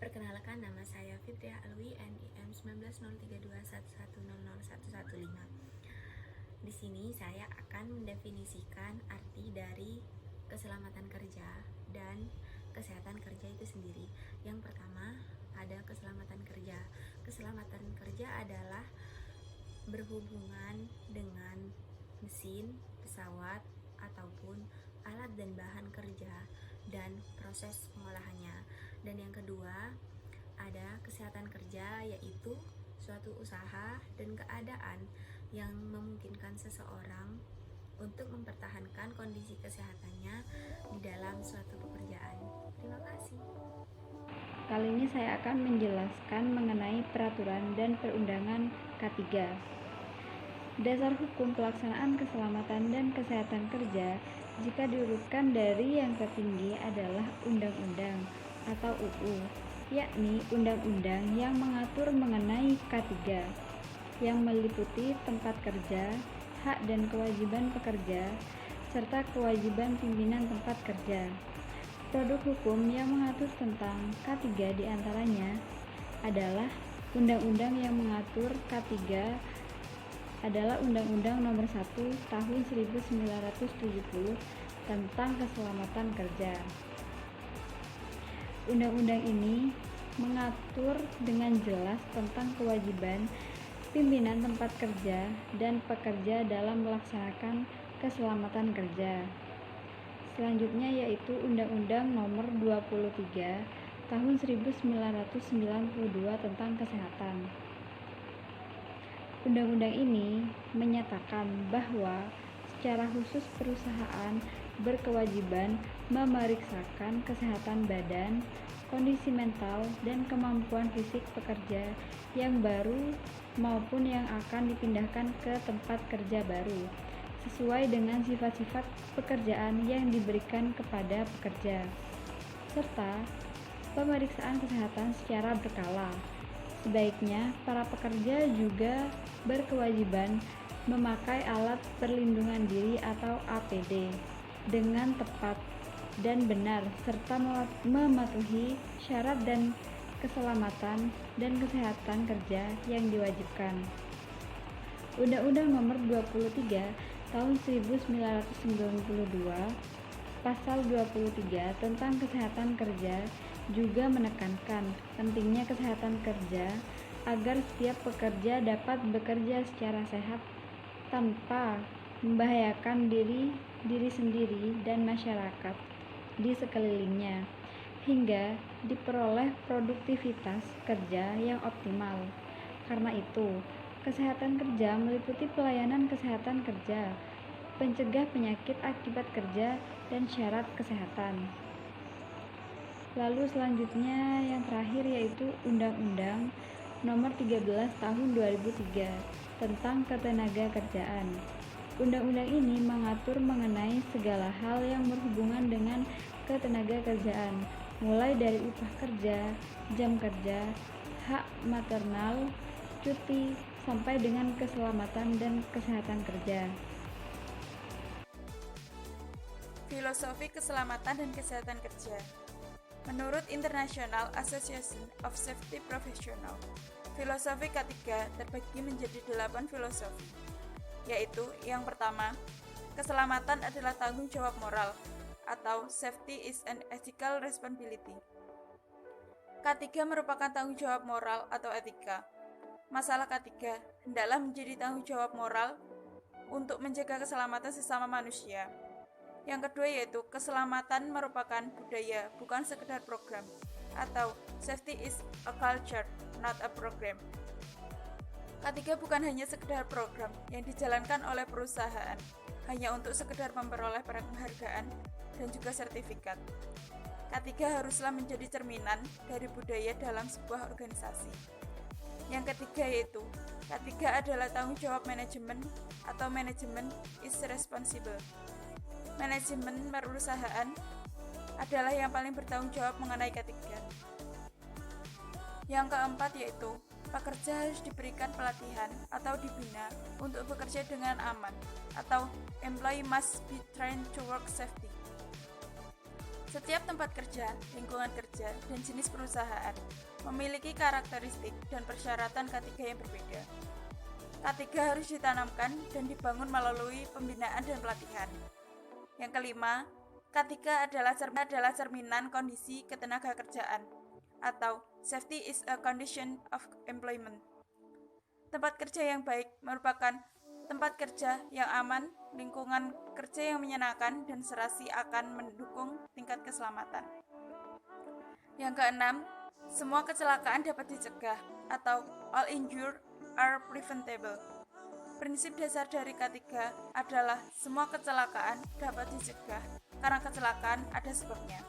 Perkenalkan, nama saya Fitriah Alwi, NIM 190321100115. Di sini saya akan mendefinisikan arti dari keselamatan kerja dan kesehatan kerja itu sendiri. Yang pertama, ada keselamatan kerja. Keselamatan kerja adalah berhubungan dengan mesin, pesawat, ataupun alat dan bahan kerja dan proses pengolahannya. Dan yang kedua, ada kesehatan kerja, yaitu suatu usaha dan keadaan yang memungkinkan seseorang untuk mempertahankan kondisi kesehatannya di dalam suatu pekerjaan. Terima kasih. Kali ini saya akan menjelaskan mengenai peraturan dan perundangan K3. Dasar hukum pelaksanaan keselamatan dan kesehatan kerja jika diurutkan dari yang tertinggi adalah undang-undang atau UU, yakni undang-undang yang mengatur mengenai K3, yang meliputi tempat kerja, hak dan kewajiban pekerja, serta kewajiban pimpinan tempat kerja. Produk hukum yang mengatur tentang K3 diantaranya adalah undang-undang yang mengatur K3 adalah Undang-Undang Nomor 1 Tahun 1970 tentang Keselamatan Kerja. Undang-undang ini mengatur dengan jelas tentang kewajiban pimpinan tempat kerja dan pekerja dalam melaksanakan keselamatan kerja. Selanjutnya yaitu Undang-Undang Nomor 23 Tahun 1992 tentang Kesehatan. Undang-undang ini menyatakan bahwa secara khusus perusahaan berkewajiban memeriksakan kesehatan badan, kondisi mental, dan kemampuan fisik pekerja yang baru maupun yang akan dipindahkan ke tempat kerja baru, sesuai dengan sifat-sifat pekerjaan yang diberikan kepada pekerja, serta pemeriksaan kesehatan secara berkala. Sebaiknya para pekerja juga berkewajiban memakai alat perlindungan diri atau APD dengan tepat dan benar, serta mematuhi syarat dan keselamatan dan kesehatan kerja yang diwajibkan. Undang-Undang Nomor 23 Tahun 1992 Pasal 23 tentang Kesehatan Kerja juga menekankan pentingnya kesehatan kerja agar setiap pekerja dapat bekerja secara sehat tanpa membahayakan diri sendiri dan masyarakat di sekelilingnya, hingga diperoleh produktivitas kerja yang optimal. Karena itu, kesehatan kerja meliputi pelayanan kesehatan kerja, pencegah penyakit akibat kerja, dan syarat kesehatan. Lalu selanjutnya yang terakhir yaitu Undang-Undang Nomor 13 Tahun 2003 tentang Ketenagakerjaan. Undang-undang ini mengatur mengenai segala hal yang berhubungan dengan ketenagakerjaan, mulai dari upah kerja, jam kerja, hak maternal, cuti, sampai dengan keselamatan dan kesehatan kerja. Filosofi keselamatan dan kesehatan kerja. Menurut International Association of Safety Professional, filosofi K3 terbagi menjadi 8 filosofi, yaitu yang pertama, keselamatan adalah tanggung jawab moral, atau safety is an ethical responsibility. K3 merupakan tanggung jawab moral atau etika. Masalah K3 hendaklah menjadi tanggung jawab moral untuk menjaga keselamatan sesama manusia. Yang kedua yaitu keselamatan merupakan budaya, bukan sekedar program, atau safety is a culture, not a program. K3 bukan hanya sekedar program yang dijalankan oleh perusahaan, hanya untuk sekedar memperoleh penghargaan dan juga sertifikat. K3 haruslah menjadi cerminan dari budaya dalam sebuah organisasi. Yang ketiga yaitu K3 adalah tanggung jawab manajemen atau manajemen is responsible. Manajemen perusahaan adalah yang paling bertanggung jawab mengenai K3. Yang keempat yaitu pekerja harus diberikan pelatihan atau dibina untuk bekerja dengan aman, atau employee must be trained to work safety. Setiap tempat kerja, lingkungan kerja, dan jenis perusahaan memiliki karakteristik dan persyaratan K3 yang berbeda. K3 harus ditanamkan dan dibangun melalui pembinaan dan pelatihan. Yang kelima, K3 adalah cerminan kondisi ketenagakerjaan atau safety is a condition of employment. Tempat kerja yang baik merupakan tempat kerja yang aman, lingkungan kerja yang menyenangkan, dan serasi akan mendukung tingkat keselamatan. Yang keenam, semua kecelakaan dapat dicegah atau all injury are preventable. Prinsip dasar dari K3 adalah semua kecelakaan dapat dicegah karena kecelakaan ada sebabnya.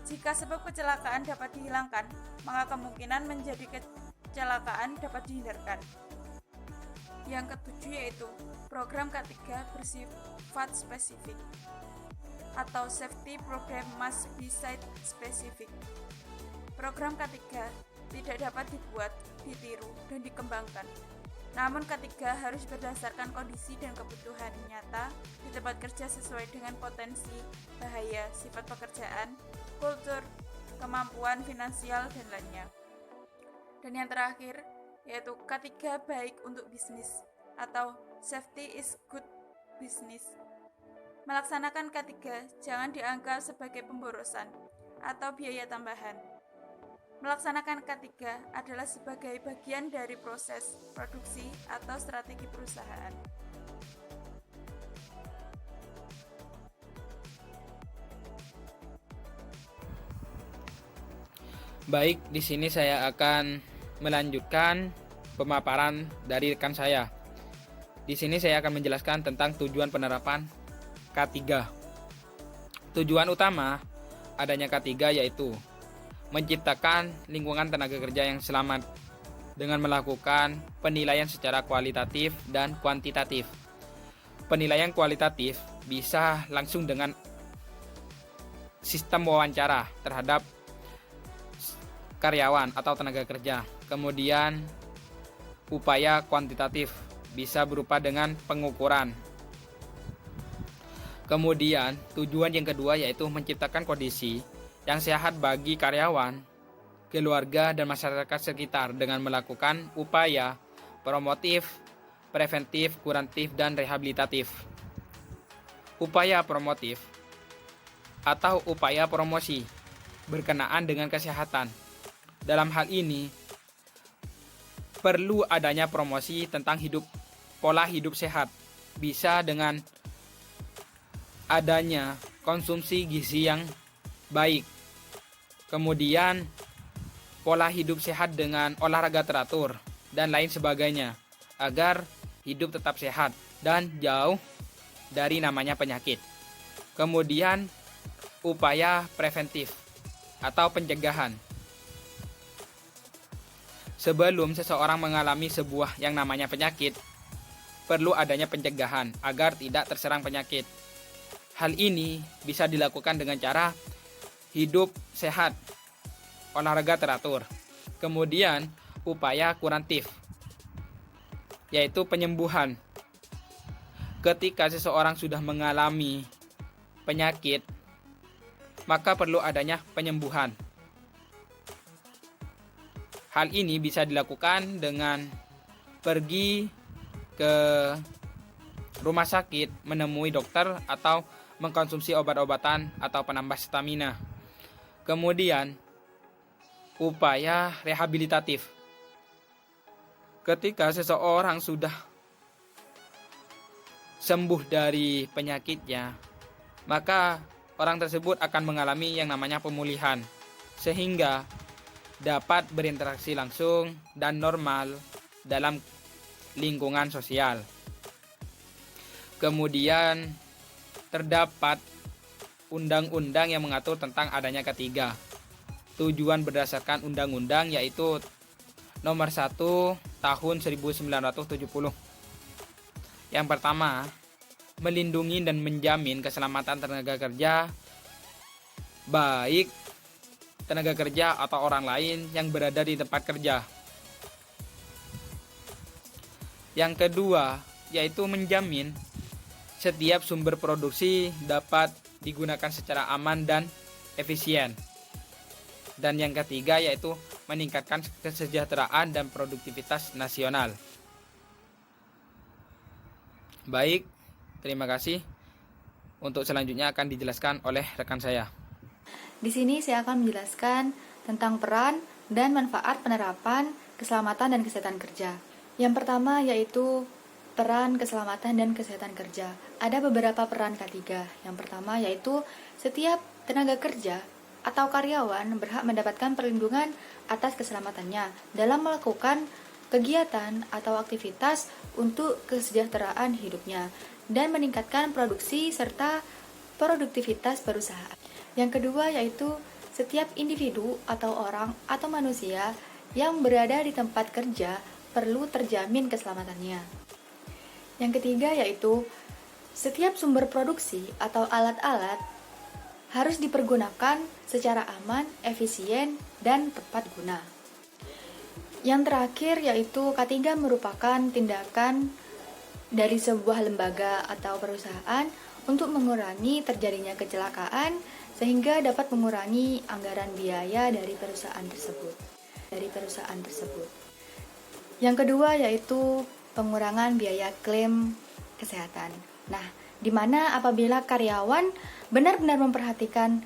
Jika sebab kecelakaan dapat dihilangkan, maka kemungkinan menjadi kecelakaan dapat dihindarkan. Yang ketujuh yaitu program K3 bersifat spesifik atau safety program must be site specific. Program K3 tidak dapat dibuat, ditiru, dan dikembangkan. Namun K3 harus berdasarkan kondisi dan kebutuhan nyata di tempat kerja sesuai dengan potensi, bahaya, sifat pekerjaan, kultur, kemampuan finansial, dan lainnya. Dan yang terakhir, yaitu K3 baik untuk bisnis atau safety is good business. Melaksanakan K3 jangan dianggap sebagai pemborosan atau biaya tambahan. Melaksanakan K3 adalah sebagai bagian dari proses produksi atau strategi perusahaan. Baik, di sini saya akan melanjutkan pemaparan dari rekan saya. Di sini saya akan menjelaskan tentang tujuan penerapan K3. Tujuan utama adanya K3 yaitu menciptakan lingkungan tenaga kerja yang selamat dengan melakukan penilaian secara kualitatif dan kuantitatif. Penilaian kualitatif bisa langsung dengan sistem wawancara terhadap karyawan atau tenaga kerja. Kemudian upaya kuantitatif bisa berupa dengan pengukuran. Kemudian tujuan yang kedua yaitu menciptakan kondisi yang sehat bagi karyawan, keluarga, dan masyarakat sekitar dengan melakukan upaya promotif, preventif, kuratif, dan rehabilitatif. Upaya promotif atau upaya promosi berkenaan dengan kesehatan. Dalam hal ini, perlu adanya promosi tentang pola hidup sehat. Bisa dengan adanya konsumsi gizi yang baik. Kemudian, pola hidup sehat dengan olahraga teratur dan lain sebagainya agar hidup tetap sehat dan jauh dari namanya penyakit. Kemudian, upaya preventif atau pencegahan. Sebelum seseorang mengalami sebuah yang namanya penyakit, perlu adanya pencegahan agar tidak terserang penyakit. Hal ini bisa dilakukan dengan cara hidup sehat, olahraga teratur. Kemudian, upaya kuratif, yaitu penyembuhan. Ketika seseorang sudah mengalami penyakit, maka perlu adanya penyembuhan. Hal ini bisa dilakukan dengan pergi ke rumah sakit, menemui dokter, atau mengkonsumsi obat-obatan atau penambah stamina. Kemudian, upaya rehabilitatif. Ketika seseorang sudah sembuh dari penyakitnya, maka orang tersebut akan mengalami yang namanya pemulihan, sehingga dapat berinteraksi langsung dan normal dalam lingkungan sosial. Kemudian terdapat undang-undang yang mengatur tentang adanya K3. Tujuan berdasarkan undang-undang yaitu nomor 1 tahun 1970. Yang pertama, melindungi dan menjamin keselamatan tenaga kerja, baik tenaga kerja atau orang lain yang berada di tempat kerja. Yang kedua, yaitu menjamin setiap sumber produksi dapat digunakan secara aman dan efisien. Dan yang ketiga yaitu meningkatkan kesejahteraan dan produktivitas nasional. Baik, terima kasih. Untuk selanjutnya akan dijelaskan oleh rekan saya. Di sini saya akan menjelaskan tentang peran dan manfaat penerapan keselamatan dan kesehatan kerja. Yang pertama yaitu peran keselamatan dan kesehatan kerja. Ada beberapa peran K3. Yang pertama yaitu setiap tenaga kerja atau karyawan berhak mendapatkan perlindungan atas keselamatannya dalam melakukan kegiatan atau aktivitas untuk kesejahteraan hidupnya dan meningkatkan produksi serta produktivitas perusahaan. Yang kedua yaitu setiap individu atau orang atau manusia yang berada di tempat kerja perlu terjamin keselamatannya. Yang ketiga yaitu setiap sumber produksi atau alat-alat harus dipergunakan secara aman, efisien, dan tepat guna. Yang terakhir yaitu K3 merupakan tindakan dari sebuah lembaga atau perusahaan untuk mengurangi terjadinya kecelakaan sehingga dapat mengurangi anggaran biaya dari perusahaan tersebut. Yang kedua yaitu pengurangan biaya klaim kesehatan. Nah, di mana apabila karyawan benar-benar memperhatikan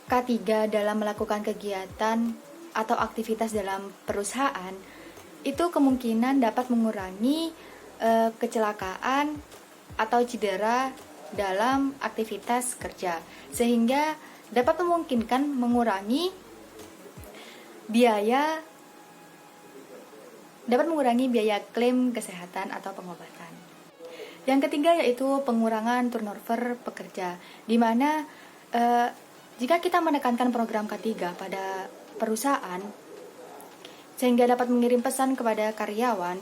K3 dalam melakukan kegiatan atau aktivitas dalam perusahaan, itu kemungkinan dapat mengurangi kecelakaan atau cedera dalam aktivitas kerja, sehingga dapat memungkinkan mengurangi biaya klaim kesehatan atau pengobatan. Yang ketiga yaitu pengurangan turnover pekerja, di mana jika kita menekankan program K3 pada perusahaan sehingga dapat mengirim pesan kepada karyawan,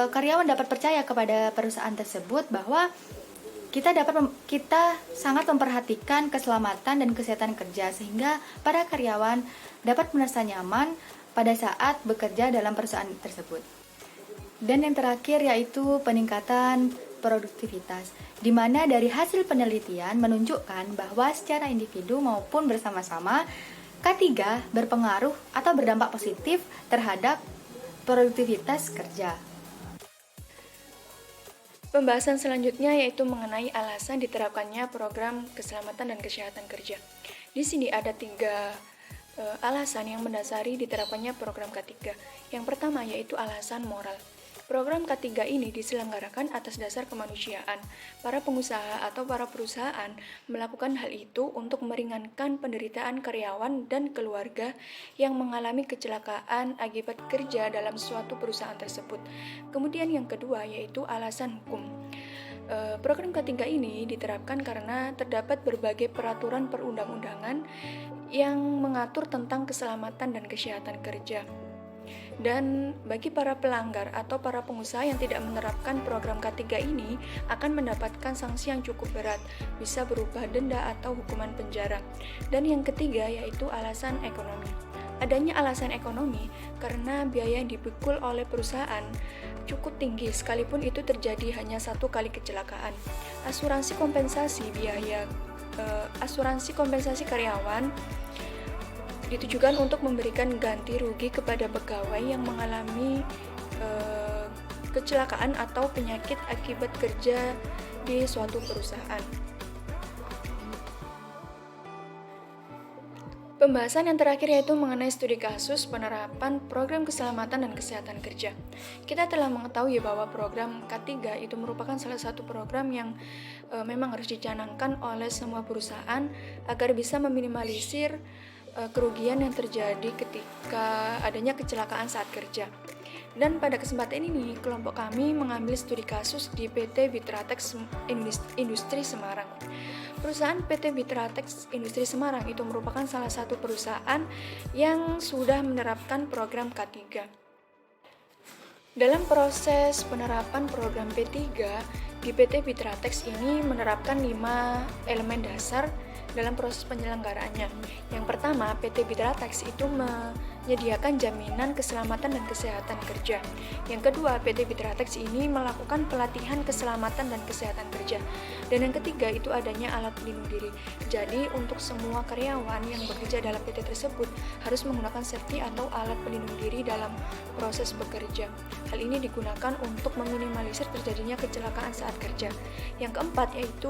karyawan dapat percaya kepada perusahaan tersebut bahwa kita sangat memperhatikan keselamatan dan kesehatan kerja, sehingga para karyawan dapat merasa nyaman pada saat bekerja dalam perusahaan tersebut. Dan yang terakhir yaitu peningkatan produktivitas, di mana dari hasil penelitian menunjukkan bahwa secara individu maupun bersama-sama K3 berpengaruh atau berdampak positif terhadap produktivitas kerja. Pembahasan selanjutnya yaitu mengenai alasan diterapkannya program keselamatan dan kesehatan kerja. Di sini ada 3 alasan yang mendasari diterapkannya program K3. Yang pertama yaitu alasan moral. Program K3 ini diselenggarakan atas dasar kemanusiaan. Para pengusaha atau para perusahaan melakukan hal itu untuk meringankan penderitaan karyawan dan keluarga yang mengalami kecelakaan akibat kerja dalam suatu perusahaan tersebut. Kemudian yang kedua yaitu alasan hukum. Program K3 ini diterapkan karena terdapat berbagai peraturan perundang-undangan yang mengatur tentang keselamatan dan kesehatan kerja. Dan bagi para pelanggar atau para pengusaha yang tidak menerapkan program K3 ini akan mendapatkan sanksi yang cukup berat, bisa berupa denda atau hukuman penjara. Dan yang ketiga yaitu alasan ekonomi. Adanya alasan ekonomi karena biaya yang dipikul oleh perusahaan cukup tinggi sekalipun itu terjadi hanya 1 kali kecelakaan. Asuransi kompensasi karyawan ditujukan untuk memberikan ganti rugi kepada pegawai yang mengalami kecelakaan atau penyakit akibat kerja di suatu perusahaan. Pembahasan yang terakhir yaitu mengenai studi kasus penerapan program keselamatan dan kesehatan kerja. Kita telah mengetahui bahwa program K3 itu merupakan salah satu program yang memang harus dicanangkan oleh semua perusahaan agar bisa meminimalisir kerugian yang terjadi ketika adanya kecelakaan saat kerja. Dan pada kesempatan ini, kelompok kami mengambil studi kasus di PT Bitratex Industri Semarang. Perusahaan PT Bitratex Industri Semarang itu merupakan salah satu perusahaan yang sudah menerapkan program K3. Dalam proses penerapan program P3 di PT Bitratex ini menerapkan 5 elemen dasar dalam proses penyelenggaraannya. Yang pertama, PT Bitratex itu menyediakan jaminan keselamatan dan kesehatan kerja. Yang kedua, PT Bitratex ini melakukan pelatihan keselamatan dan kesehatan kerja. Dan yang ketiga itu adanya alat pelindung diri. Jadi untuk semua karyawan yang bekerja dalam PT tersebut harus menggunakan safety atau alat pelindung diri dalam proses bekerja. Hal ini digunakan untuk meminimalisir terjadinya kecelakaan saat kerja. Yang keempat yaitu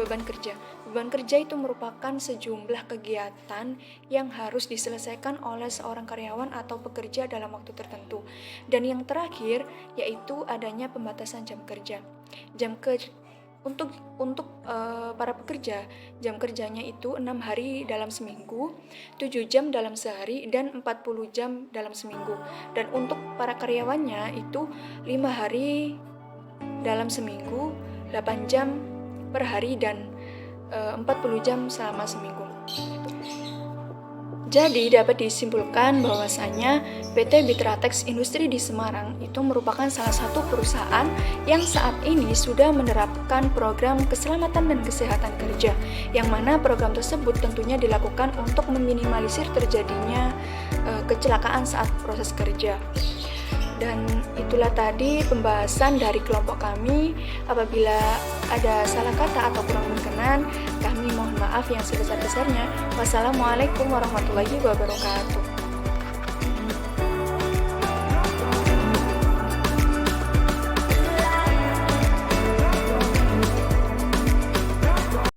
beban kerja. Beban kerja itu merupakan sejumlah kegiatan yang harus diselesaikan oleh seorang karyawan atau pekerja dalam waktu tertentu. Dan yang terakhir yaitu adanya pembatasan jam kerja. Untuk para pekerja, jam kerjanya itu 6 hari dalam seminggu, 7 jam dalam sehari, dan 40 jam dalam seminggu. Dan untuk para karyawannya itu 5 hari dalam seminggu, 8 jam per hari, dan 40 jam selama seminggu. Jadi dapat disimpulkan bahwasanya PT Bitratex Industri di Semarang itu merupakan salah satu perusahaan yang saat ini sudah menerapkan program keselamatan dan kesehatan kerja, yang mana program tersebut tentunya dilakukan untuk meminimalisir terjadinya kecelakaan saat proses kerja. Dan itulah tadi pembahasan dari kelompok kami. Apabila ada salah kata atau kurang berkenan, kami mohon maaf yang sebesar-besarnya. Wassalamualaikum warahmatullahi wabarakatuh.